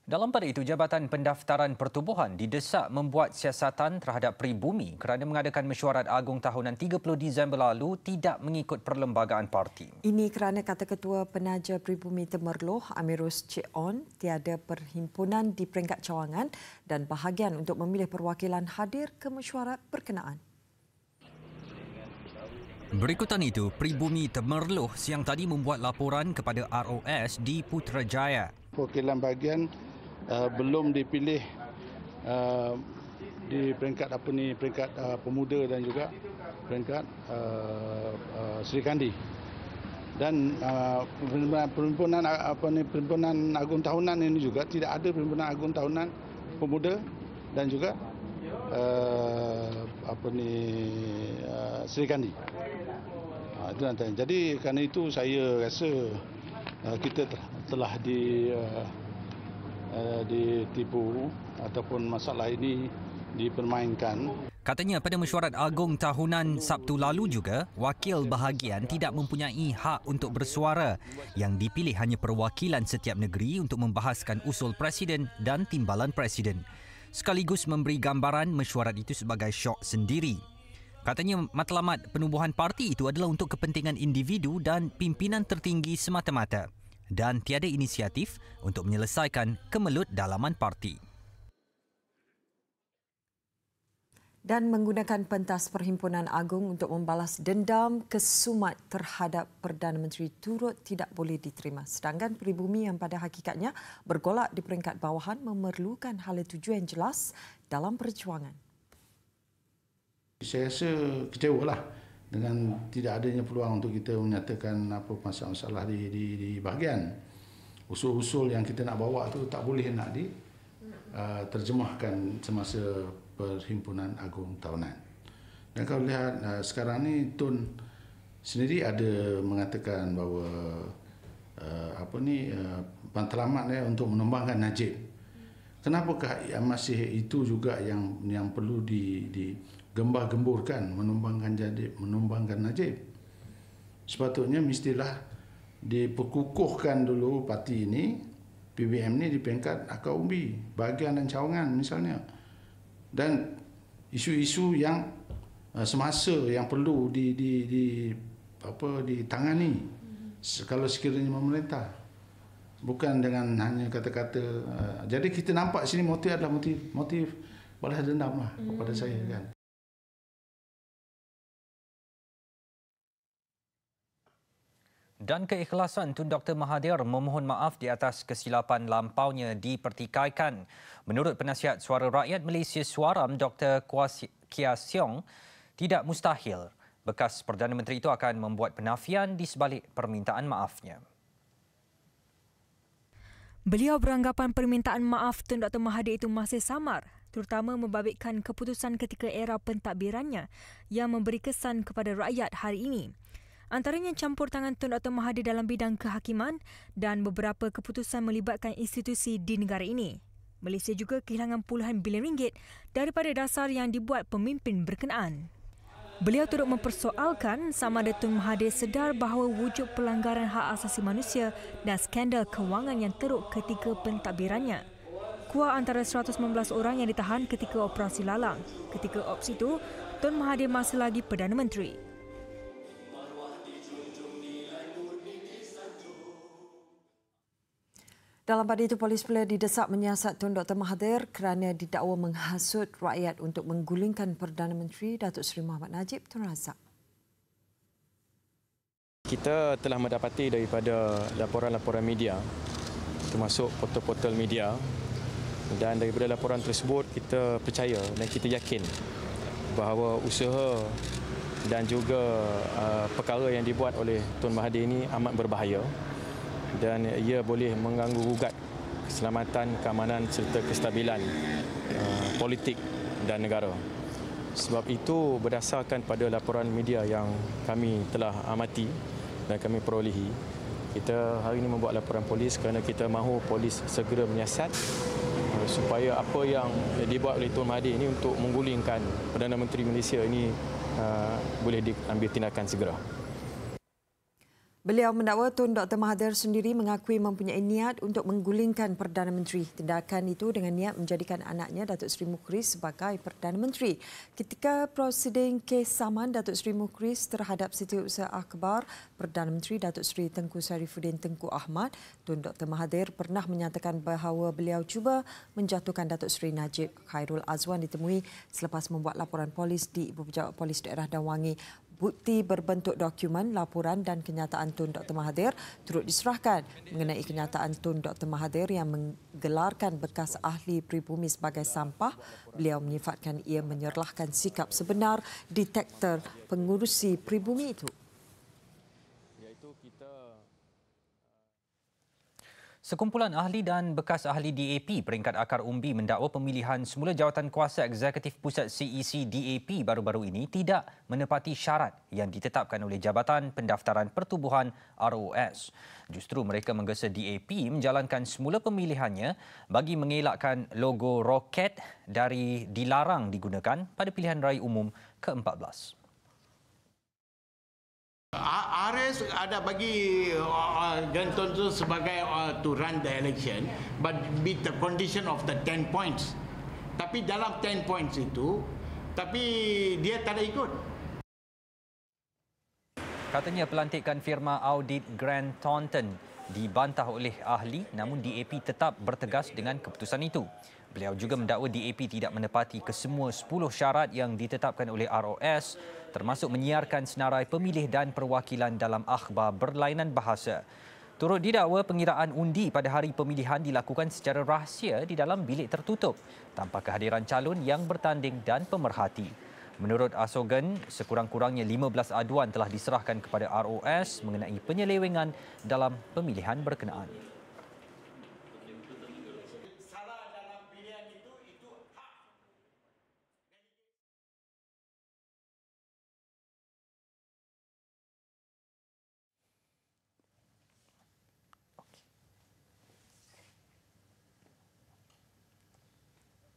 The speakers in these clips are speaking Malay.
Dalam pada itu, Jabatan Pendaftaran Pertubuhan didesak membuat siasatan terhadap pribumi kerana mengadakan mesyuarat agung tahunan 30 Disember lalu tidak mengikut perlembagaan parti. Ini kerana kata Ketua Penaja Pribumi Temerloh, Amirus Cik On, tiada perhimpunan di peringkat cawangan dan bahagian untuk memilih perwakilan hadir ke mesyuarat berkenaan. Berikutan itu, Pribumi Temerloh siang tadi membuat laporan kepada ROS di Putrajaya. Perwakilan bahagian belum dipilih di peringkat pemuda dan juga peringkat Seri Kandi. Dan perhimpunan agung tahunan ini juga tidak ada perhimpunan agung tahunan pemuda dan juga Seri Kandi. Itu nanti. Jadi kerana itu saya rasa kita telah ditipu ataupun masalah ini dipermainkan. Katanya pada mesyuarat agung tahunan Sabtu lalu juga, wakil bahagian tidak mempunyai hak untuk bersuara. Yang dipilih hanya perwakilan setiap negeri untuk membahaskan usul Presiden dan timbalan Presiden. Sekaligus memberi gambaran mesyuarat itu sebagai syok sendiri. Katanya matlamat penubuhan parti itu adalah untuk kepentingan individu dan pimpinan tertinggi semata-mata dan tiada inisiatif untuk menyelesaikan kemelut dalaman parti. Dan menggunakan pentas Perhimpunan Agung untuk membalas dendam kesumat terhadap Perdana Menteri turut tidak boleh diterima. Sedangkan pribumi yang pada hakikatnya bergolak di peringkat bawahan memerlukan hala tujuan jelas dalam perjuangan. Saya rasa kecewalah dengan tidak adanya peluang untuk kita menyatakan apa masalah di bahagian. Usul-usul yang kita nak bawa tu tak boleh nak terjemahkan semasa Perhimpunan Agung tahunan. Dan kalau lihat sekarang ni Tun sendiri ada mengatakan bahawa matlamat untuk menumbangkan Najib. Kenapakah masih itu juga yang perlu digembar-gemburkan menumbangkan Najib? Sepatutnya mestilah diperkukuhkan dulu parti ini, PBM ni di peringkat akar umbi, bahagian dan cawangan misalnya. Dan isu-isu yang semasa yang perlu ditangani kalau sekiranya memerintah. Bukan dengan hanya kata-kata. Jadi kita nampak sini motif adalah motif balas dendam lah kepada saya kan. Dan keikhlasan Tun Dr. Mahathir memohon maaf di atas kesilapan lampaunya dipertikaikan. Menurut penasihat Suara Rakyat Malaysia Suaram, Dr. Kia Siong, tidak mustahil bekas Perdana Menteri itu akan membuat penafian di sebalik permintaan maafnya. Beliau beranggapan permintaan maaf Tun Dr. Mahathir itu masih samar, terutama membabitkan keputusan ketika era pentadbirannya yang memberi kesan kepada rakyat hari ini. Antaranya campur tangan Tun Dr. Mahathir dalam bidang kehakiman dan beberapa keputusan melibatkan institusi di negara ini. Malaysia juga kehilangan puluhan bilion ringgit daripada dasar yang dibuat pemimpin berkenaan. Beliau turut mempersoalkan sama ada Tun Mahathir sedar bahawa wujud pelanggaran hak asasi manusia dan skandal kewangan yang teruk ketika pentadbirannya. Kuah antara 119 orang yang ditahan ketika operasi lalang. Ketika ops itu, Tun Mahathir masih lagi Perdana Menteri. Dalam pada itu, polis pula didesak menyiasat Tun Dr. Mahathir kerana didakwa menghasut rakyat untuk menggulingkan Perdana Menteri Datuk Seri Mohamed Najib Tun Razak. Kita telah mendapati daripada laporan-laporan media, termasuk portal-portal media, dan daripada laporan tersebut kita percaya dan kita yakin bahawa usaha dan juga perkara yang dibuat oleh Tun Mahathir ini amat berbahaya dan ia boleh mengganggu gugat keselamatan, keamanan serta kestabilan politik dan negara. Sebab itu berdasarkan pada laporan media yang kami telah amati dan kami perolehi, kita hari ini membuat laporan polis kerana kita mahu polis segera menyiasat supaya apa yang dibuat oleh Tun Mahathir ini untuk menggulingkan Perdana Menteri Malaysia ini boleh diambil tindakan segera. Beliau mendakwa Tun Dr. Mahathir sendiri mengakui mempunyai niat untuk menggulingkan Perdana Menteri. Tindakan itu dengan niat menjadikan anaknya Datuk Seri Mukhriz sebagai Perdana Menteri. Ketika prosiding kes saman Datuk Seri Mukhriz terhadap Setiausaha Akhbar Perdana Menteri Datuk Seri Tengku Sarifuddin Tengku Ahmad, Tun Dr. Mahathir pernah menyatakan bahawa beliau cuba menjatuhkan Datuk Seri Najib. Khairul Azwan ditemui selepas membuat laporan polis di Ibu Pejabat Polis Daerah Dan Wangi. Bukti berbentuk dokumen, laporan dan kenyataan Tun Dr. Mahathir turut diserahkan. Mengenai kenyataan Tun Dr. Mahathir yang menggelarkan bekas ahli pribumi sebagai sampah, beliau menyifatkan ia menyerlahkan sikap sebenar detektor pengurusi pribumi itu. Sekumpulan ahli dan bekas ahli DAP peringkat akar umbi mendakwa pemilihan semula jawatan kuasa eksekutif pusat CEC DAP baru-baru ini tidak menepati syarat yang ditetapkan oleh Jabatan Pendaftaran Pertubuhan ROS. Justru mereka menggesa DAP menjalankan semula pemilihannya bagi mengelakkan logo roket dari dilarang digunakan pada pilihan raya umum ke-14. RS ada bagi Ganton tu sebagai to run the election, but with the condition of the 10 points. Tapi dalam 10 points itu, tapi dia tak ada ikut. Katanya pelantikan firma audit Grant Thornton dibantah oleh ahli, namun DAP tetap bertegas dengan keputusan itu. Beliau juga mendakwa DAP tidak menepati kesemua 10 syarat yang ditetapkan oleh ROS, termasuk menyiarkan senarai pemilih dan perwakilan dalam akhbar berlainan bahasa. Turut didakwa pengiraan undi pada hari pemilihan dilakukan secara rahsia di dalam bilik tertutup tanpa kehadiran calon yang bertanding dan pemerhati. Menurut Asogan, sekurang-kurangnya 15 aduan telah diserahkan kepada ROS mengenai penyelewengan dalam pemilihan berkenaan.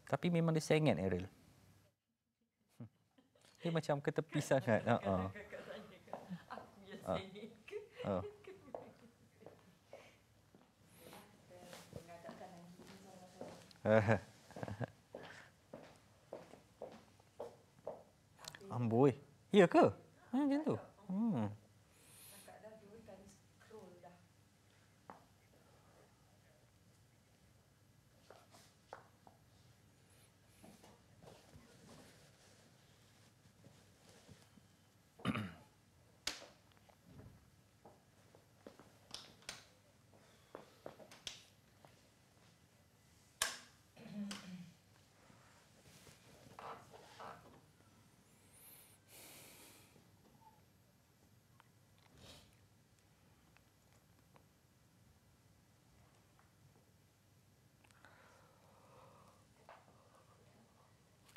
Tapi memang dia sengit, Ariel. Dia macam ke tepi sangat. Aku yang sengit ke? Amboi. Ya ke? Macam tu.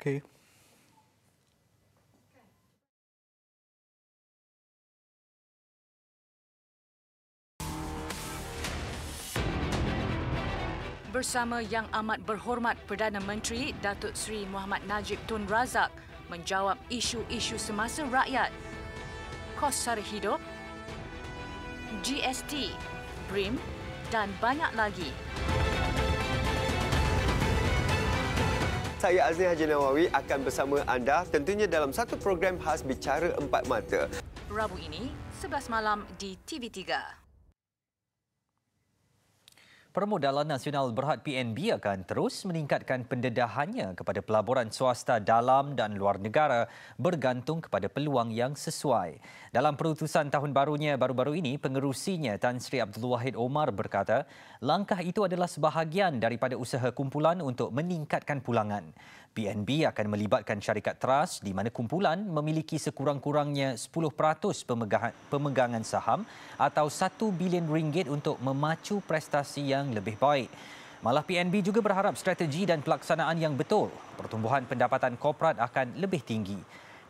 Okey. Bersama Yang Amat Berhormat Perdana Menteri Datuk Seri Muhammad Najib Tun Razak menjawab isu-isu semasa rakyat, kos sara hidup, GST, BRIM dan banyak lagi. Saya Azni Haji Nawawi akan bersama anda tentunya dalam satu program khas Bicara Empat Mata. Rabu ini, 11 malam di TV3. Permodalan Nasional Berhad PNB akan terus meningkatkan pendedahannya kepada pelaburan swasta dalam dan luar negara bergantung kepada peluang yang sesuai. Dalam perutusan tahun barunya baru-baru ini, pengerusinya Tan Sri Abdul Wahid Omar berkata, langkah itu adalah sebahagian daripada usaha kumpulan untuk meningkatkan pulangan. PNB akan melibatkan syarikat trust di mana kumpulan memiliki sekurang-kurangnya 10% pemegangan saham atau 1 bilion ringgit untuk memacu prestasi yang lebih baik. Malah PNB juga berharap strategi dan pelaksanaan yang betul, pertumbuhan pendapatan korporat akan lebih tinggi.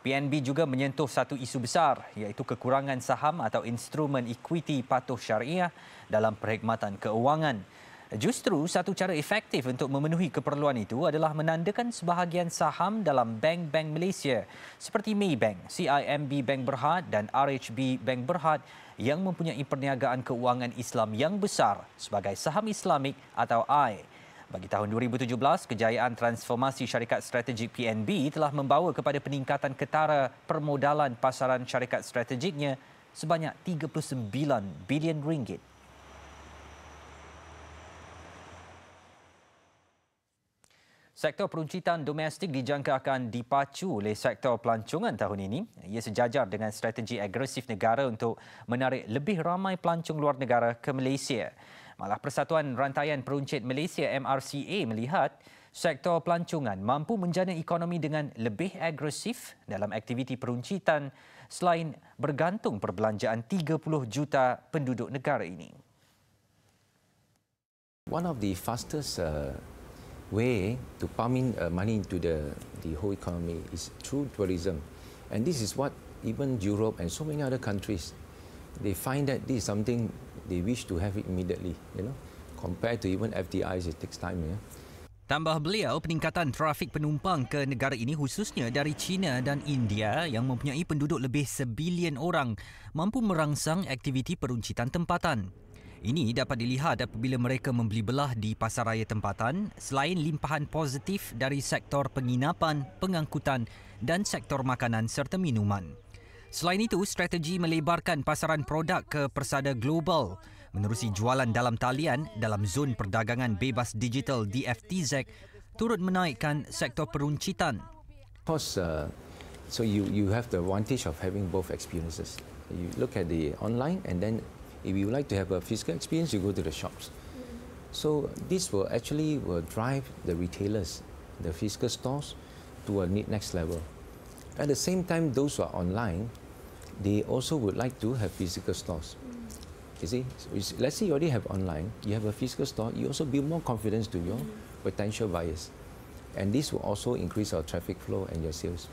PNB juga menyentuh satu isu besar iaitu kekurangan saham atau instrumen ekuiti patuh syariah dalam perkhidmatan keuangan. Justru satu cara efektif untuk memenuhi keperluan itu adalah menandakan sebahagian saham dalam bank-bank Malaysia seperti Maybank, CIMB Bank Berhad dan RHB Bank Berhad yang mempunyai perniagaan keuangan Islam yang besar sebagai saham Islamik atau I. Bagi tahun 2017, kejayaan transformasi syarikat strategik PNB telah membawa kepada peningkatan ketara permodalan pasaran syarikat strategiknya sebanyak 39 bilion ringgit. Sektor peruncitan domestik dijangka akan dipacu oleh sektor pelancongan tahun ini. Ia sejajar dengan strategi agresif negara untuk menarik lebih ramai pelancong luar negara ke Malaysia. Malah Persatuan Rantaian Peruncit Malaysia MRCA melihat sektor pelancongan mampu menjana ekonomi dengan lebih agresif dalam aktiviti peruncitan selain bergantung perbelanjaan 30 juta penduduk negara ini. One of the fastest way to pump in money into the whole economy is through tourism. And this is what even Europe and so many other countries, they find that this is something they wish to have it immediately, compared to even FDIs, it takes time. Tambah beliau, peningkatan trafik penumpang ke negara ini khususnya dari China dan India yang mempunyai penduduk lebih 1 bilion orang mampu merangsang aktiviti peruncitan tempatan. Ini dapat dilihat apabila mereka membeli belah di pasaraya tempatan selain limpahan positif dari sektor penginapan, pengangkutan dan sektor makanan serta minuman. Selain itu, strategi melebarkan pasaran produk ke persada global menerusi jualan dalam talian dalam zon perdagangan bebas digital DFTZ turut menaikkan sektor peruncitan. So you have the advantage of having both experiences. You look at the online and then if you like to have a physical experience, you go to the shops. So this will drive the retailers, the physical stores, to a next level. At the same time, those who are online, they also would like to have physical stores. You see, let's say you already have online, you have a physical store, you also build more confidence to your potential buyers. And this will also increase our traffic flow and your sales.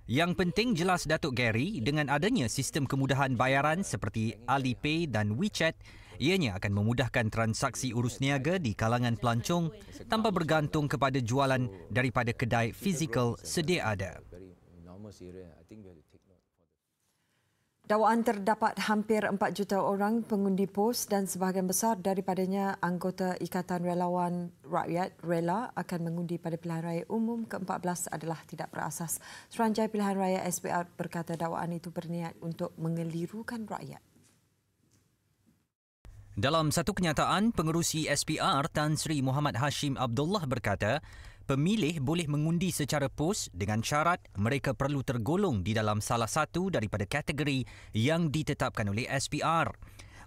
Yang penting jelas Datuk Gary, dengan adanya sistem kemudahan bayaran seperti Alipay dan WeChat, ianya akan memudahkan transaksi urus niaga di kalangan pelancong tanpa bergantung kepada jualan daripada kedai fizikal sedia ada. Dakwaan terdapat hampir 4 juta orang pengundi POS dan sebahagian besar daripadanya anggota Ikatan Relawan Rakyat Rela akan mengundi pada pilihan raya umum ke-14 adalah tidak berasas. Suruhanjaya Pilihan Raya SPR berkata dakwaan itu berniat untuk mengelirukan rakyat. Dalam satu kenyataan, pengerusi SPR Tan Sri Muhammad Hashim Abdullah berkata, pemilih boleh mengundi secara pos dengan syarat mereka perlu tergolong di dalam salah satu daripada kategori yang ditetapkan oleh SPR.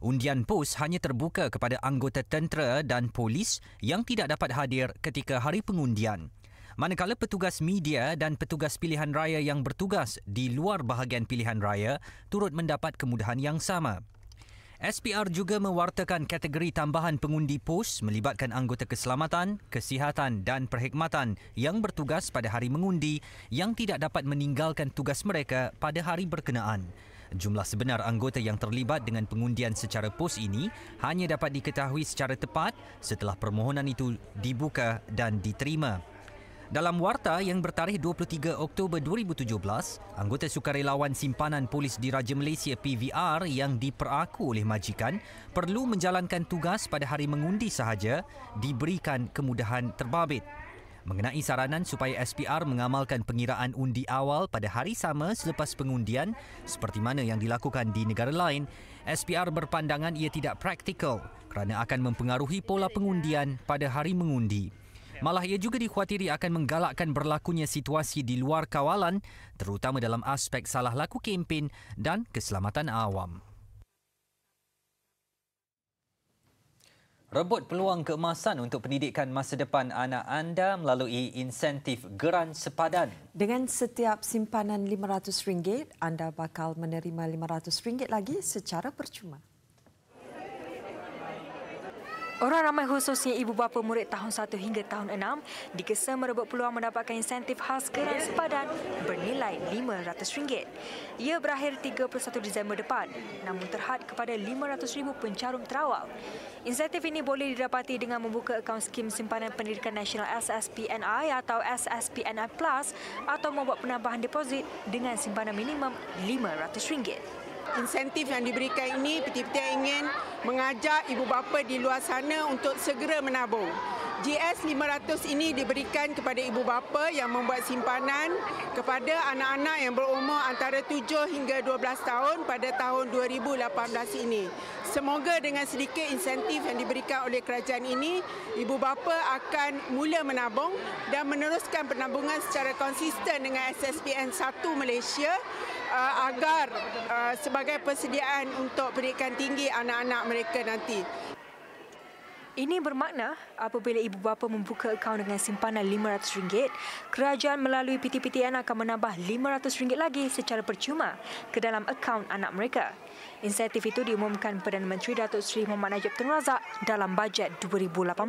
Undian pos hanya terbuka kepada anggota tentera dan polis yang tidak dapat hadir ketika hari pengundian. Manakala petugas media dan petugas pilihan raya yang bertugas di luar bahagian pilihan raya turut mendapat kemudahan yang sama. SPR juga mewartakan kategori tambahan pengundi pos melibatkan anggota keselamatan, kesihatan dan perkhidmatan yang bertugas pada hari mengundi yang tidak dapat meninggalkan tugas mereka pada hari berkenaan. Jumlah sebenar anggota yang terlibat dengan pengundian secara pos ini hanya dapat diketahui secara tepat setelah permohonan itu dibuka dan diterima. Dalam warta yang bertarikh 23 Oktober 2017, anggota sukarelawan simpanan polis Diraja Malaysia PVR yang diperaku oleh majikan perlu menjalankan tugas pada hari mengundi sahaja diberikan kemudahan terbabit. Mengenai saranan supaya SPR mengamalkan pengiraan undi awal pada hari sama selepas pengundian seperti mana yang dilakukan di negara lain, SPR berpandangan ia tidak praktikal kerana akan mempengaruhi pola pengundian pada hari mengundi. Malah ia juga dikhawatiri akan menggalakkan berlakunya situasi di luar kawalan terutama dalam aspek salah laku kempen dan keselamatan awam. Rebut peluang keemasan untuk pendidikan masa depan anak anda melalui insentif geran sepadan. Dengan setiap simpanan RM500, anda bakal menerima RM500 lagi secara percuma. Orang ramai khususnya ibu bapa murid tahun 1 hingga tahun 6 digesa merebut peluang mendapatkan insentif khas geran sepadan bernilai RM500. Ia berakhir 31 Disember depan, namun terhad kepada 500,000 pencarum terawal. Insentif ini boleh didapati dengan membuka akaun Skim Simpanan Pendidikan Nasional SSPNI atau SSPNI Plus atau membuat penambahan deposit dengan simpanan minimum RM500. Insentif yang diberikan ini peti-peti ingin mengajak ibu bapa di luar sana untuk segera menabung. GS 500 ini diberikan kepada ibu bapa yang membuat simpanan kepada anak-anak yang berumur antara 7 hingga 12 tahun pada tahun 2018 ini. Semoga dengan sedikit insentif yang diberikan oleh kerajaan ini, ibu bapa akan mula menabung dan meneruskan penabungan secara konsisten dengan SSPN 1 Malaysia agar sebagai persediaan untuk pendidikan tinggi anak-anak mereka nanti. Ini bermakna apabila ibu bapa membuka akaun dengan simpanan RM500, kerajaan melalui PTPTN akan menambah RM500 lagi secara percuma ke dalam akaun anak mereka. Insentif itu diumumkan Perdana Menteri Datuk Seri Mohamad Najib Tun Razak dalam bajet 2018.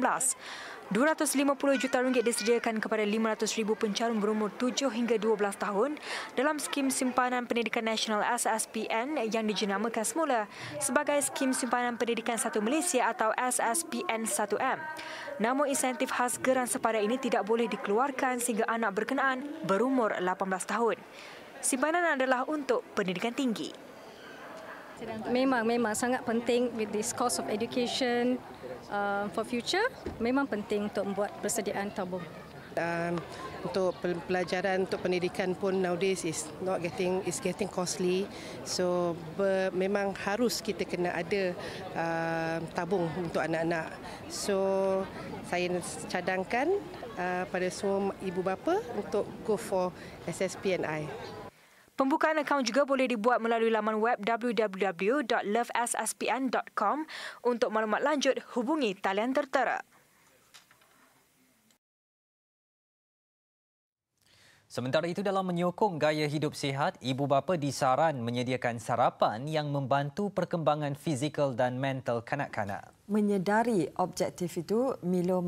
RM250 juta disediakan kepada 500,000 pencarum berumur 7 hingga 12 tahun dalam Skim Simpanan Pendidikan Nasional SSPN yang dijenamakan semula sebagai Skim Simpanan Pendidikan 1 Malaysia atau SSPN 1M. Namun insentif khas geran sepadan ini tidak boleh dikeluarkan sehingga anak berkenaan berumur 18 tahun. Simpanan adalah untuk pendidikan tinggi. Memang sangat penting with this cost of education for future. Memang penting untuk membuat persediaan tabung. Untuk pelajaran untuk pendidikan pun nowadays is getting costly. So memang harus kita kena ada tabung untuk anak-anak. So saya cadangkan pada semua ibu bapa untuk go for SSPNI. Pembukaan akaun juga boleh dibuat melalui laman web www.lovesspn.com. Untuk maklumat lanjut, hubungi talian tertera. Sementara itu, dalam menyokong gaya hidup sihat, ibu bapa disaran menyediakan sarapan yang membantu perkembangan fizikal dan mental kanak-kanak. Menyedari objektif itu, Milo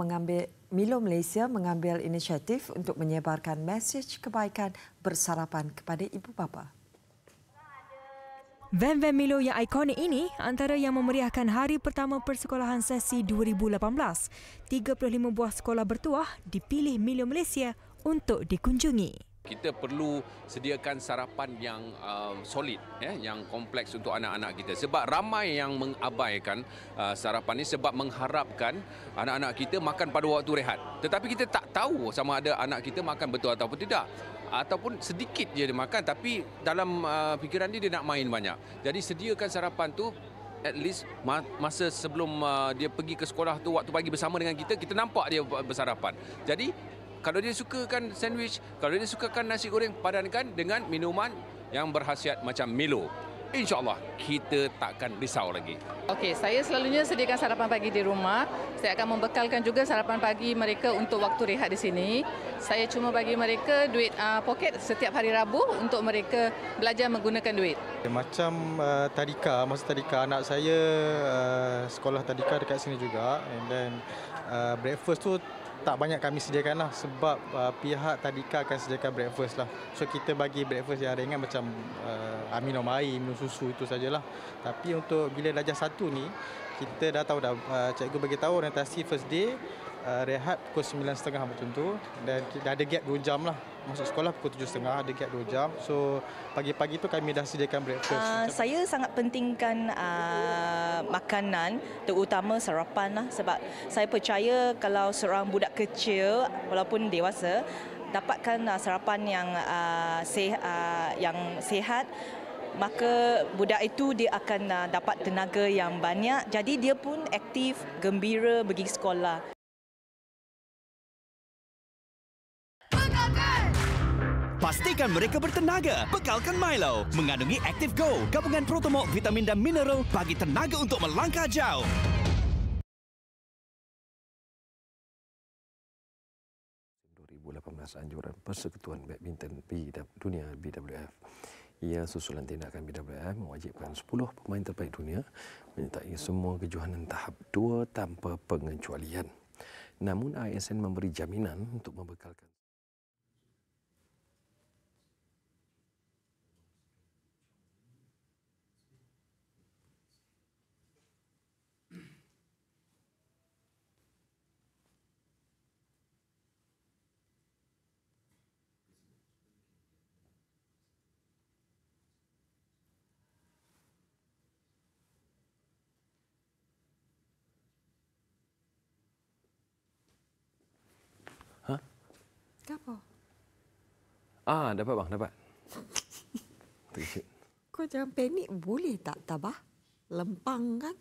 Malaysia mengambil inisiatif untuk menyebarkan mesej kebaikan bersarapan kepada ibu bapa. Van-van Milo yang ikonik ini antara yang memeriahkan hari pertama persekolahan sesi 2018. 35 buah sekolah bertuah dipilih Milo Malaysia untuk dikunjungi. Kita perlu sediakan sarapan yang solid, yang kompleks untuk anak-anak kita. Sebab ramai yang mengabaikan sarapan ini sebab mengharapkan anak-anak kita makan pada waktu rehat. Tetapi kita tak tahu sama ada anak kita makan betul ataupun tidak. Ataupun sedikit je dia makan tapi dalam fikiran dia nak main banyak. Jadi sediakan sarapan tu at least masa sebelum dia pergi ke sekolah tu, waktu pagi bersama dengan kita, kita nampak dia bersarapan. Jadi kalau dia sukakan sandwich, kalau dia sukakan nasi goreng, padankan dengan minuman yang berkhasiat macam Milo. InsyaAllah kita takkan risau lagi. Okey, saya selalunya sediakan sarapan pagi di rumah. Saya akan membekalkan juga sarapan pagi mereka untuk waktu rehat di sini. Saya cuma bagi mereka duit poket setiap hari Rabu untuk mereka belajar menggunakan duit. Macam tadika, masa tadika anak saya sekolah tadika dekat sini juga. And then breakfast tu tak banyak kami sediakan lah sebab pihak tadika akan sediakan breakfast lah. So kita bagi breakfast yang ringan macam minum air, minum susu itu sajalah. Tapi untuk bila darjah 1 ni kita dah tahu dah cikgu bagi tahu orientasi first day rehat pukul 9.30 macam tu dan dah ada gap 2 jam lah. Masuk sekolah pukul 7.30 ada gap 2 jam. So pagi-pagi tu kami dah sediakan breakfast. Saya sangat pentingkan makanan terutama sarapan lah sebab saya percaya kalau seorang budak kecil walaupun dewasa dapatkan sarapan yang sihat, maka budak itu dia akan dapat tenaga yang banyak, jadi dia pun aktif, gembira pergi sekolah. Pastikan mereka bertenaga. Bekalkan Milo. Mengandungi Active Go, gabungan protomok, vitamin dan mineral bagi tenaga untuk melangkah jauh. Anjuran Persekutuan Badminton Dunia BWF ia susulan tindakan BWF mewajibkan 10 pemain terbaik dunia menyertai semua kejohanan tahap 2 tanpa pengecualian. Namun ISN memberi jaminan untuk membekalkan Apa? dapat bang, dapat. Kau jangan panik, boleh tak Tabah? Lempang kan?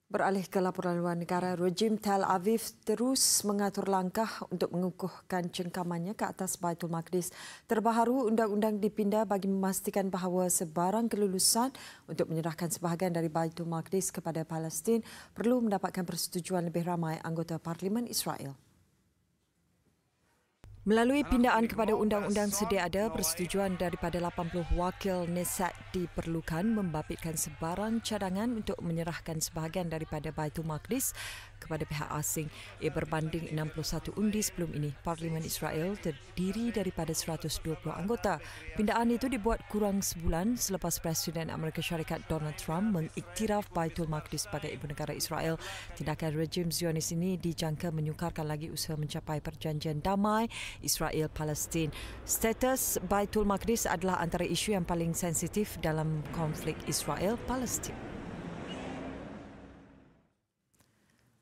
Beralih ke laporan luar negara, rejim Tel Aviv terus mengatur langkah untuk mengukuhkan cengkamannya ke atas Baitul Maqdis. Terbaru, undang-undang dipindah bagi memastikan bahawa sebarang kelulusan untuk menyerahkan sebahagian dari Baitul Maqdis kepada Palestin perlu mendapatkan persetujuan lebih ramai anggota Parlimen Israel. Melalui pindaan kepada undang-undang sedia ada, persetujuan daripada 80 wakil Knesset diperlukan membabitkan sebarang cadangan untuk menyerahkan sebahagian daripada Baitul Maqdis kepada pihak asing. Ia berbanding 61 undi sebelum ini. Parlimen Israel terdiri daripada 120 anggota. Pindaan itu dibuat kurang sebulan selepas Presiden Amerika Syarikat Donald Trump mengiktiraf Baitul Maqdis sebagai ibu negara Israel. Tindakan rejim Zionis ini dijangka menyukarkan lagi usaha mencapai perjanjian damai Israel-Palestin. Status Baitul Maqdis adalah antara isu yang paling sensitif dalam konflik Israel-Palestin.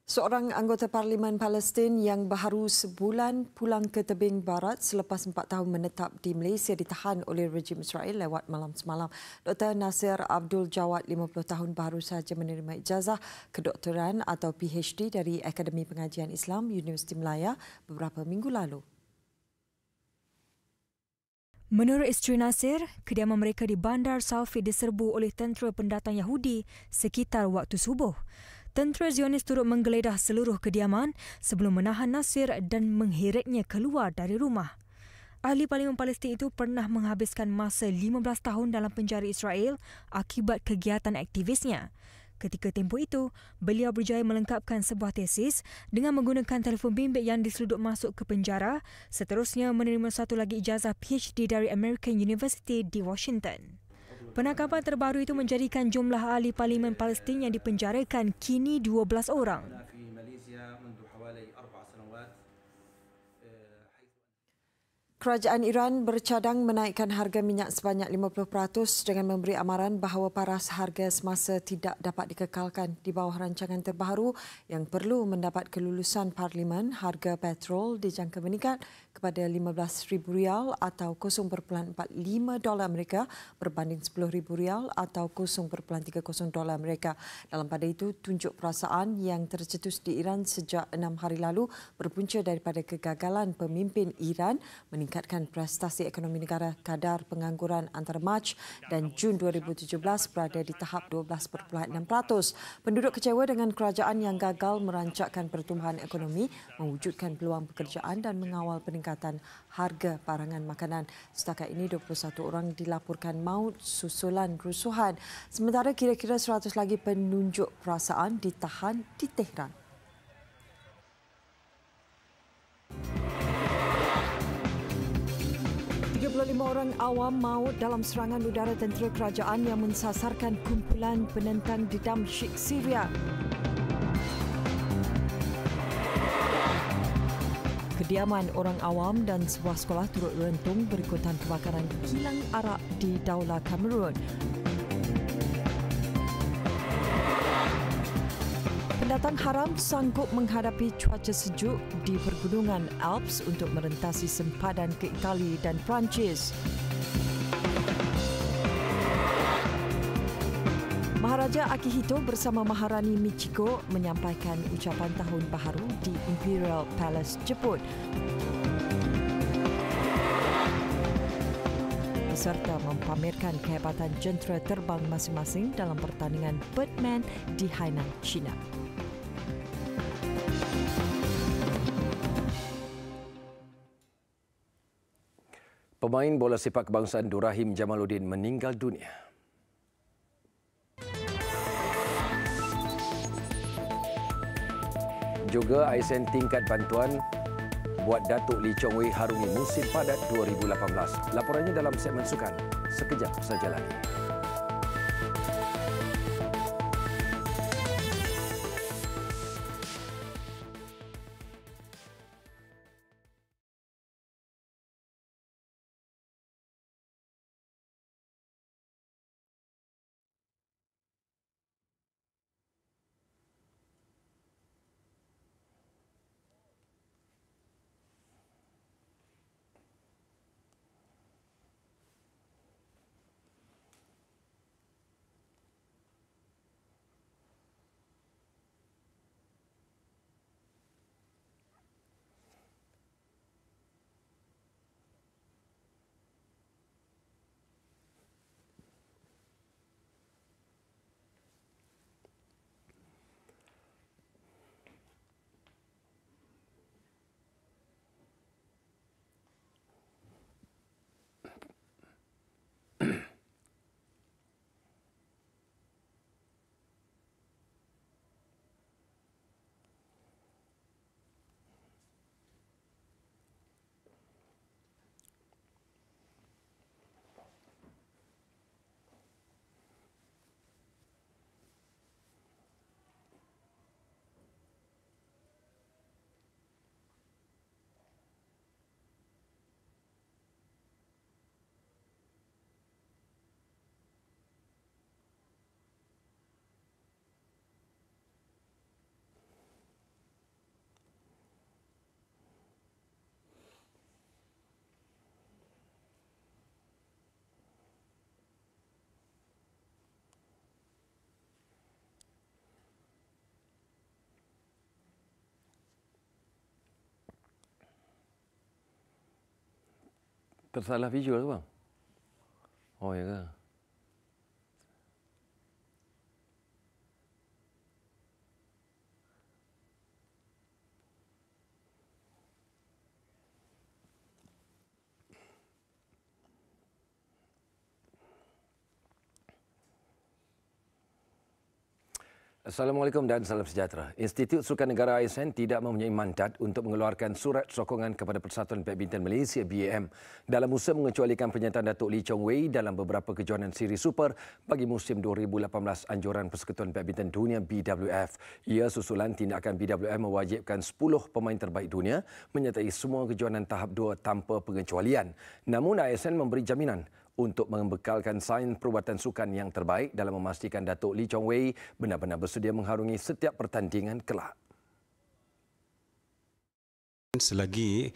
Seorang anggota Parlimen Palestin yang baru sebulan pulang ke tebing barat selepas 4 tahun menetap di Malaysia ditahan oleh rejim Israel lewat malam semalam. Dr. Nasir Abdul Jawad, 50 tahun, baru sahaja menerima ijazah kedoktoran atau PhD dari Akademi Pengajian Islam Universiti Melaya beberapa minggu lalu. Menurut isteri Nasir, kediaman mereka di Bandar Salfit diserbu oleh tentera pendatang Yahudi sekitar waktu subuh. Tentera Zionis turut menggeledah seluruh kediaman sebelum menahan Nasir dan mengheretnya keluar dari rumah. Ahli Parlimen Palestin itu pernah menghabiskan masa 15 tahun dalam penjara Israel akibat kegiatan aktivisnya. Ketika tempoh itu, beliau berjaya melengkapkan sebuah tesis dengan menggunakan telefon bimbit yang diseluduk masuk ke penjara, seterusnya menerima satu lagi ijazah PhD dari American University di Washington. Penangkapan terbaru itu menjadikan jumlah ahli Parlimen Palestin yang dipenjarakan kini 12 orang. Kerajaan Iran bercadang menaikkan harga minyak sebanyak 50% dengan memberi amaran bahawa paras harga semasa tidak dapat dikekalkan. Di bawah rancangan terbaru yang perlu mendapat kelulusan Parlimen, harga petrol dijangka meningkat kepada RM15,000 atau $0.45 Amerika berbanding RM10,000 atau $0.30 Amerika. Dalam pada itu, tunjuk perasaan yang tercetus di Iran sejak 6 hari lalu berpunca daripada kegagalan pemimpin Iran meningkatkan prestasi ekonomi negara. Kadar pengangguran antara Mac dan Jun 2017 berada di tahap 12.6%. Penduduk kecewa dengan kerajaan yang gagal merancangkan pertumbuhan ekonomi, mewujudkan peluang pekerjaan dan mengawal peningkatan harga barangan makanan. Setakat ini 21 orang dilaporkan maut susulan kerusuhan. Sementara kira-kira 100 lagi penunjuk perasaan ditahan di Tehran. Orang awam maut dalam serangan udara tentera kerajaan yang mensasarkan kumpulan penentang di Damsyik, Syria. Kediaman orang awam dan sebuah sekolah turut rentung berikutan kebakaran kilang arak di Daulah Kamerun. Pendatang haram sanggup menghadapi cuaca sejuk di pergunungan Alps untuk merentasi sempadan ke Itali dan Perancis. Maharaja Akihito bersama Maharani Michiko menyampaikan ucapan tahun baharu di Imperial Palace Jepun. Serta mempamerkan kehebatan jentera terbang masing-masing dalam pertandingan Birdman di Hainan, China. Pemain bola sepak kebangsaan Durrahim Jamaluddin meninggal dunia. Juga ASN tingkat bantuan buat Datuk Lee Chong Wei harungi musim padat 2018. Laporannya dalam segmen sukan. Sekejap saja lagi. Tersalah visual ke bang? Oh ya ke? Assalamualaikum dan salam sejahtera. Institut Sukan Negara ASN tidak mempunyai mandat untuk mengeluarkan surat sokongan kepada Persatuan Badminton Malaysia BAM dalam usaha mengecualikan penyertaan Datuk Lee Chong Wei dalam beberapa kejohanan siri super bagi musim 2018 anjuran Persekutuan Badminton Dunia BWF. Ia susulan tindakan BWF mewajibkan 10 pemain terbaik dunia menyertai semua kejohanan tahap 2 tanpa pengecualian. Namun ASN memberi jaminan untuk membekalkan sains perubatan sukan yang terbaik dalam memastikan Datuk Lee Chong Wei benar-benar bersedia mengharungi setiap pertandingan kelak. Selagi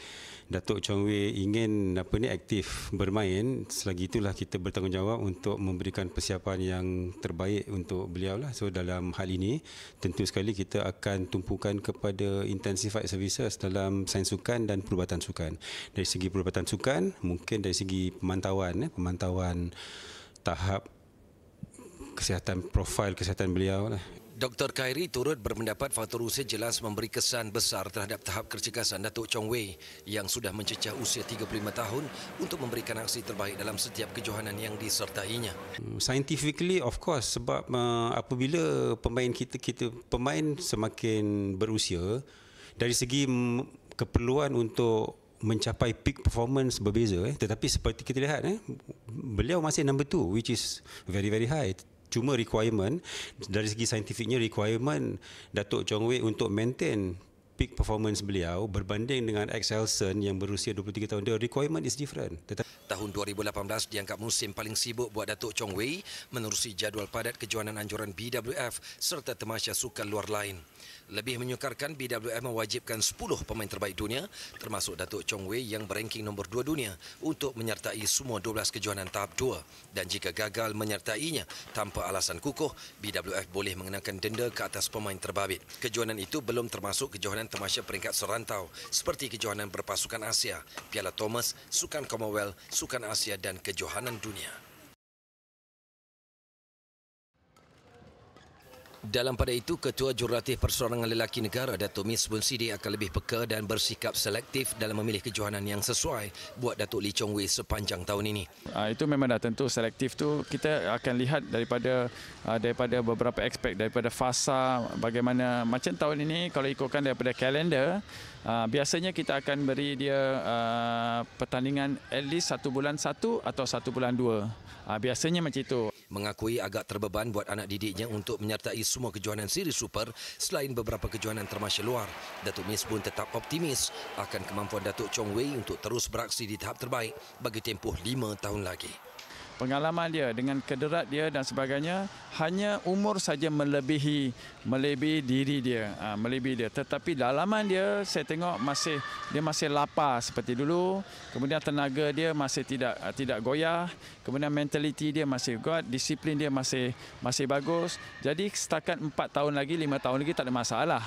Datuk Chong Wei ingin aktif bermain, selagi itulah kita bertanggungjawab untuk memberikan persiapan yang terbaik untuk beliau lah. So dalam hal ini tentu sekali kita akan tumpukan kepada intensified services dalam sains sukan dan perubatan sukan. Dari segi perubatan sukan, mungkin dari segi pemantauan tahap kesihatan, profil kesihatan beliau lah. Dr. Khairi turut berpendapat faktor usia jelas memberi kesan besar terhadap tahap kecergasan Datuk Chong Wei yang sudah mencecah usia 35 tahun untuk memberikan aksi terbaik dalam setiap kejohanan yang disertainya. Scientifically of course, sebab apabila pemain pemain semakin berusia, dari segi keperluan untuk mencapai peak performance berbeza, tetapi seperti kita lihat beliau masih number 2 which is very high. Cuma requirement dari segi saintifiknya, requirement Datuk Chong Wei untuk maintain peak performance beliau berbanding dengan Axelsen yang berusia 23 tahun, the requirement is different. Tahun 2018 dianggap musim paling sibuk buat Datuk Chong Wei menerusi jadual padat kejohanan anjuran BWF serta tamasya sukan luar lain. Lebih menyukarkan, BWF mewajibkan 10 pemain terbaik dunia termasuk Datuk Chong Wei yang berangking nombor 2 dunia untuk menyertai semua 12 kejohanan tahap 2 dan jika gagal menyertainya tanpa alasan kukuh, BWF boleh mengenakan denda ke atas pemain terbabit. Kejohanan itu belum termasuk kejohanan tamasya peringkat serantau seperti kejohanan berpasukan Asia, Piala Thomas, Sukan Commonwealth, Sukan Asia dan kejohanan dunia. Dalam pada itu, Ketua Jurulatih Perseorangan Lelaki Negara Datuk Misbun Sidi akan lebih peka dan bersikap selektif dalam memilih kejohanan yang sesuai buat Datuk Lee Chong Wei sepanjang tahun ini. Itu memang dah tentu selektif tu kita akan lihat daripada beberapa aspek, daripada fasa bagaimana macam tahun ini kalau ikutkan daripada kalender. Biasanya kita akan beri dia pertandingan at least 1 bulan 1 atau 1 bulan 2. Biasanya macam itu. Mengakui agak terbeban buat anak didiknya untuk menyertai semua kejohanan siri super selain beberapa kejohanan termasya luar. Datuk Mis pun tetap optimis akan kemampuan Datuk Chong Wei untuk terus beraksi di tahap terbaik bagi tempoh 5 tahun lagi. Pengalaman dia dengan kederat dia dan sebagainya, hanya umur saja melebihi diri dia, melebihi dia. Tetapi dalaman dia saya tengok masih lapar seperti dulu. Kemudian tenaga dia masih tidak goyah. Kemudian mentaliti dia masih kuat, disiplin dia masih bagus. Jadi setakat 4 tahun lagi, 5 tahun lagi tak ada masalah.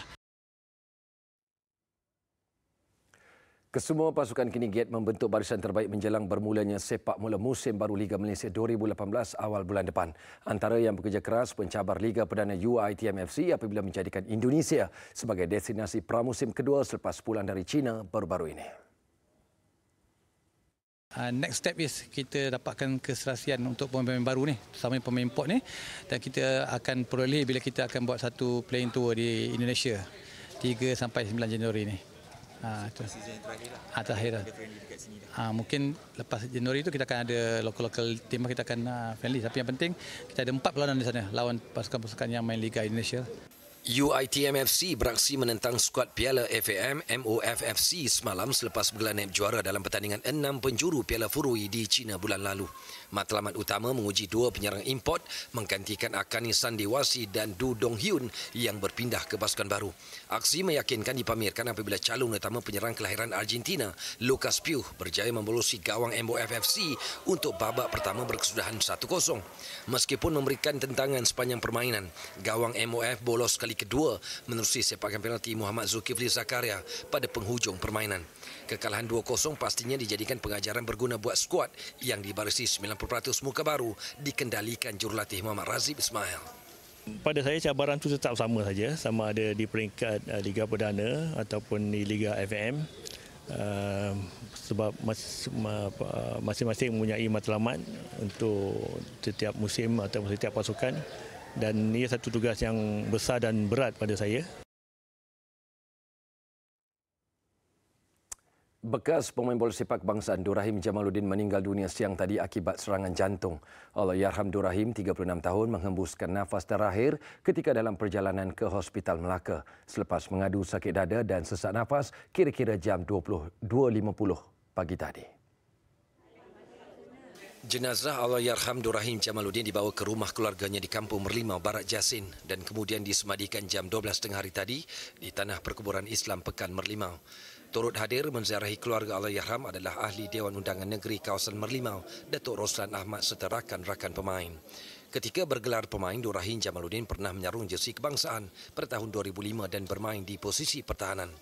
Kesemua pasukan kini giat membentuk barisan terbaik menjelang bermulanya sepak mula musim baru Liga Malaysia 2018 awal bulan depan. Antara yang bekerja keras pencabar Liga Perdana UiTM FC apabila menjadikan Indonesia sebagai destinasi pramusim kedua selepas pulang dari China baru-baru ini. Next step is kita dapatkan keserasian untuk pemain baru ni, terutama pemain import ni, dan kita akan peroleh bila kita akan buat satu playing tour di Indonesia 3 sampai 9 Januari ni. Terakhir lah. Mungkin lepas Januari itu kita akan ada local team, kita akan friendly. Tapi yang penting kita ada 4 perlawanan di sana lawan pasukan-pasukan yang main Liga Indonesia. UiTM FC beraksi menentang skuad Piala FAM MOFFC semalam selepas bergelar juara dalam pertandingan 6 penjuru Piala Furui di China bulan lalu. Matlamat utama menguji 2 penyerang import menggantikan Akani Sandewasi dan Du Donghyun yang berpindah ke pasukan baru. Aksi meyakinkan dipamerkan apabila calon utama penyerang kelahiran Argentina, Lucas Piu, berjaya membolosi gawang MOFFC untuk babak pertama berkesudahan 1-0. Meskipun memberikan tentangan sepanjang permainan, gawang MOF bolos kali kedua menerusi sepakan penalti Muhammad Zulkifli Zakaria pada penghujung permainan. Kekalahan 2-0 pastinya dijadikan pengajaran berguna buat skuad yang dibarisi 90% muka baru dikendalikan jurulatih Muhammad Razib Ismail. Pada saya cabaran itu tetap sama saja, sama ada di peringkat Liga Perdana ataupun di Liga FAM. Sebab masing-masing mempunyai matlamat untuk setiap musim atau setiap pasukan dan ia satu tugas yang besar dan berat pada saya. Bekas pemain bola sepak kebangsaan Durrahim Jamaluddin meninggal dunia siang tadi akibat serangan jantung. Allahyarham Durrahim, 36 tahun, menghembuskan nafas terakhir ketika dalam perjalanan ke Hospital Melaka selepas mengadu sakit dada dan sesak nafas kira-kira jam 22.50 pagi tadi. Jenazah Allahyarham Durrahim Jamaluddin dibawa ke rumah keluarganya di Kampung Merlimau, Barat Jasin dan kemudian disemadikan jam 12.30 hari tadi di Tanah Perkuburan Islam Pekan Merlimau. Turut hadir menziarahi keluarga Allahyarham adalah Ahli Dewan Undangan Negeri Kawasan Merlimau, Datuk Roslan Ahmad serta rakan-rakan pemain. Ketika bergelar pemain, Durrahim Jamaluddin pernah menyarung jersey kebangsaan pada tahun 2005 dan bermain di posisi pertahanan.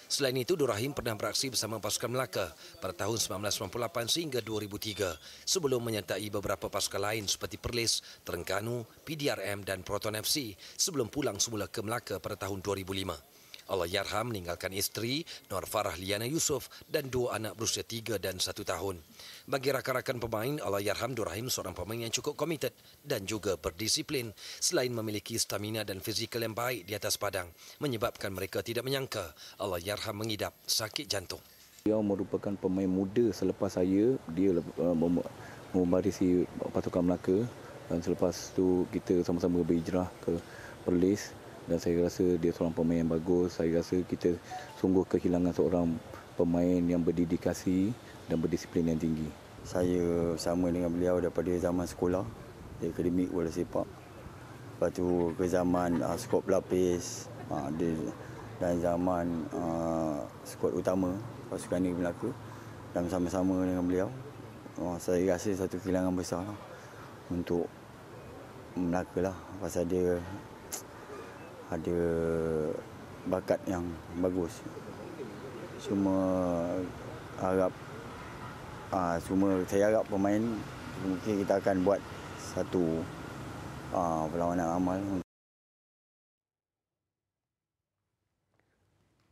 Selain itu, Durrahim pernah beraksi bersama pasukan Melaka pada tahun 1998 sehingga 2003 sebelum menyertai beberapa pasukan lain seperti Perlis, Terengganu, PDRM dan Proton FC sebelum pulang semula ke Melaka pada tahun 2005. Allahyarham meninggalkan isteri Nur Farah Liana Yusof dan 2 anak berusia 3 dan 1 tahun. Bagi rakan-rakan pemain, Allahyarham Durrahim seorang pemain yang cukup komited dan juga berdisiplin selain memiliki stamina dan fizikal yang baik di atas padang menyebabkan mereka tidak menyangka Allahyarham mengidap sakit jantung. Dia merupakan pemain muda selepas saya, dia membarisi pasukan Melaka dan selepas itu kita sama-sama berhijrah ke Perlis. Dan saya rasa dia seorang pemain yang bagus. Saya rasa kita sungguh kehilangan seorang pemain yang berdedikasi dan berdisiplin yang tinggi. Saya sama dengan beliau daripada zaman sekolah di Akademik Bola Sepak. Lepas tu ke zaman skuad pelapis dan zaman skuad utama pasukan negeri Melaka, dan sama-sama dengan beliau. Saya rasa satu kehilangan besar lah untuk Melaka lah, pasal dia ada bakat yang bagus. Saya harap pemain mungkin kita akan buat satu perlawanan amal.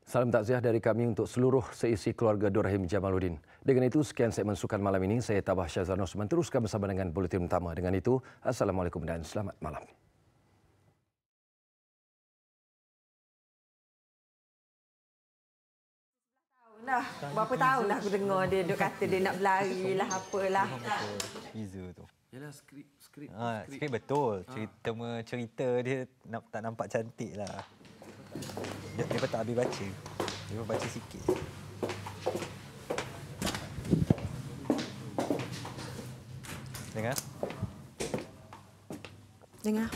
Salam takziah dari kami untuk seluruh seisi keluarga Nur Rahim Jamaluddin. Dengan itu, sekian segmen Sukan malam ini. Saya Tabah Syazwan Osman. Teruskan bersama dengan Buletin Utama. Dengan itu, Assalamualaikum dan selamat malam. Berapa tahun dah aku dengar dia kata dia nak berlari lah, apalah. Beza tu. Yalah, skrip betul. Cerita dia tak nampak cantik lah. Dia tak habis baca. Dia baca sikit. Dengar? Dengar.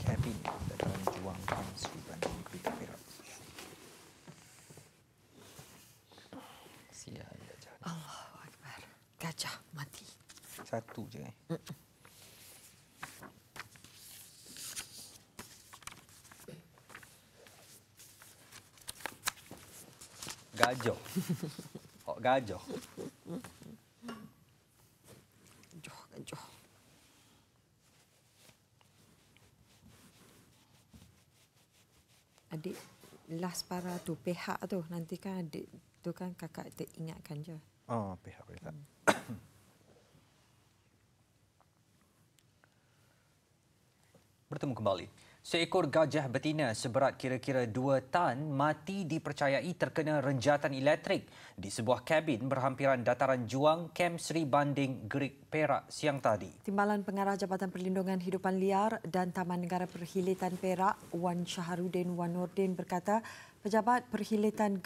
Cabin dataran juang Sri Bandung Negeri Perak. Sial gajah. Allahu Akbar. Gajah mati. Satu je. Gajah. Gajah. Gajah. Adik last para tu pihak tu, nanti kan adik tu kan kakak ingatkan je. Pihak boleh tak? Bertemu kembali. Seekor gajah betina seberat kira-kira 2 tan mati dipercayai terkena renjatan elektrik di sebuah kabin berhampiran dataran juang Kem Sri Banding Gerik Perak siang tadi. Timbalan Pengarah Jabatan Perlindungan Hidupan Liar dan Taman Negara Perkhidmatan Perak, Wan Syaharudin Wan Nordin berkata, pejabat Perkhidmatan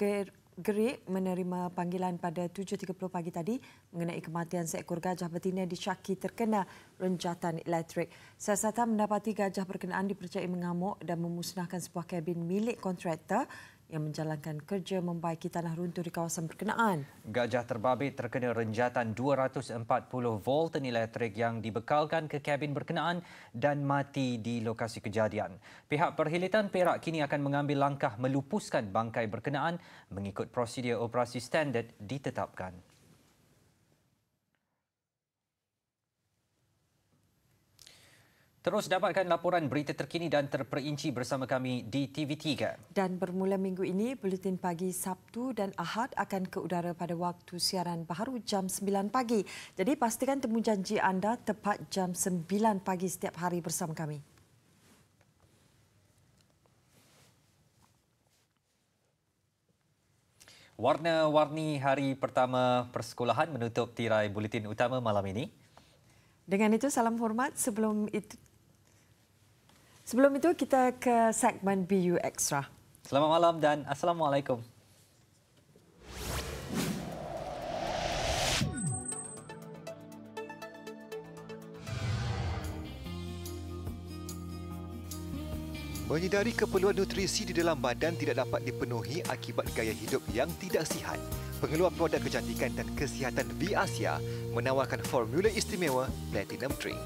Gerik menerima panggilan pada 7.30 pagi tadi mengenai kematian seekor gajah betina disyaki terkena renjatan elektrik. Siasatan mendapati gajah berkenaan dipercayai mengamuk dan memusnahkan sebuah kabin milik kontraktor yang menjalankan kerja membaiki tanah runtuh di kawasan berkenaan. Gajah terbabit terkena renjatan 240 volten elektrik yang dibekalkan ke kabin berkenaan dan mati di lokasi kejadian. Pihak Perkhidmatan Perak kini akan mengambil langkah melupuskan bangkai berkenaan mengikut prosedur operasi standard ditetapkan. Terus dapatkan laporan berita terkini dan terperinci bersama kami di TV3. Dan bermula minggu ini, Buletin Pagi Sabtu dan Ahad akan ke udara pada waktu siaran baharu jam 9 pagi. Jadi pastikan temu janji anda tepat jam 9 pagi setiap hari bersama kami. Warna-warni hari pertama persekolahan menutup tirai Buletin Utama malam ini. Dengan itu, salam hormat. Sebelum itu, kita ke segmen BU Extra. Selamat malam dan Assalamualaikum. Menyedari keperluan nutrisi di dalam badan tidak dapat dipenuhi akibat gaya hidup yang tidak sihat. Pengeluar produk kecantikan dan kesihatan V Asia menawarkan formula istimewa Platinum Drink.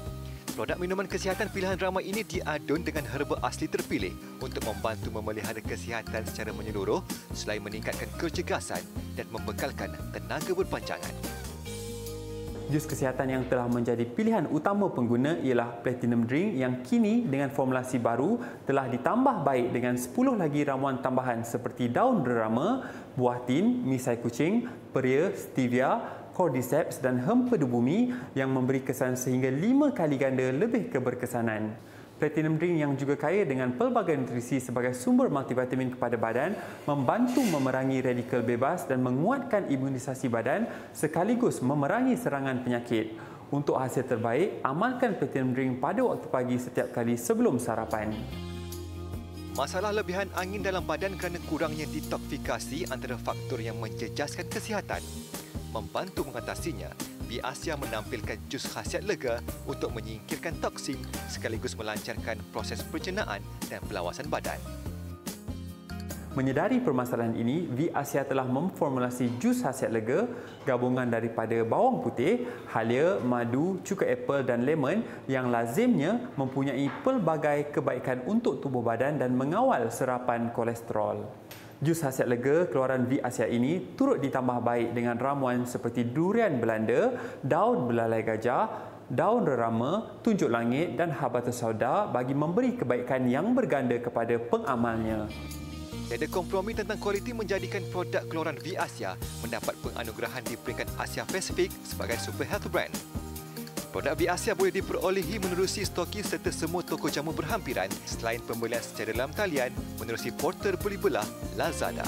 Produk minuman kesihatan pilihan ramai ini diadun dengan herba asli terpilih untuk membantu memelihara kesihatan secara menyeluruh selain meningkatkan kecergasan dan membekalkan tenaga berpanjangan. Jus kesihatan yang telah menjadi pilihan utama pengguna ialah Platinum Drink yang kini dengan formulasi baru telah ditambah baik dengan 10 lagi ramuan tambahan seperti daun derama, buah tin, misai kucing, peria, stevia, cordyceps dan hempedu bumi yang memberi kesan sehingga 5 kali ganda lebih keberkesanan. Platinum Drink yang juga kaya dengan pelbagai nutrisi sebagai sumber multivitamin kepada badan membantu memerangi radikal bebas dan menguatkan imunisasi badan sekaligus memerangi serangan penyakit. Untuk hasil terbaik, amalkan Platinum Drink pada waktu pagi setiap kali sebelum sarapan. Masalah lebihan angin dalam badan kerana kurangnya detoksifikasi antara faktor yang menjejaskan kesihatan. Membantu mengatasinya, Biasia menampilkan jus khasiat lega untuk menyingkirkan toksin sekaligus melancarkan proses pencernaan dan pelawasan badan. Menyedari permasalahan ini, Viasia telah memformulasi jus khasiat lega gabungan daripada bawang putih, halia, madu, cuka apel dan lemon yang lazimnya mempunyai pelbagai kebaikan untuk tubuh badan dan mengawal serapan kolesterol. Jus khasiat lega keluaran Viasia ini turut ditambah baik dengan ramuan seperti durian Belanda, daun belalai gajah, daun rerama, tunjuk langit dan habatus sauda bagi memberi kebaikan yang berganda kepada pengamalnya. Tiada kompromi tentang kualiti menjadikan produk keluaran Viasia mendapat penganugerahan di peringkat Asia Pasifik sebagai Super Health Brand. Produk Viasia boleh diperolehi menerusi stokis serta semua toko jamu berhampiran selain pembelian secara dalam talian menerusi portal beli belah Lazada.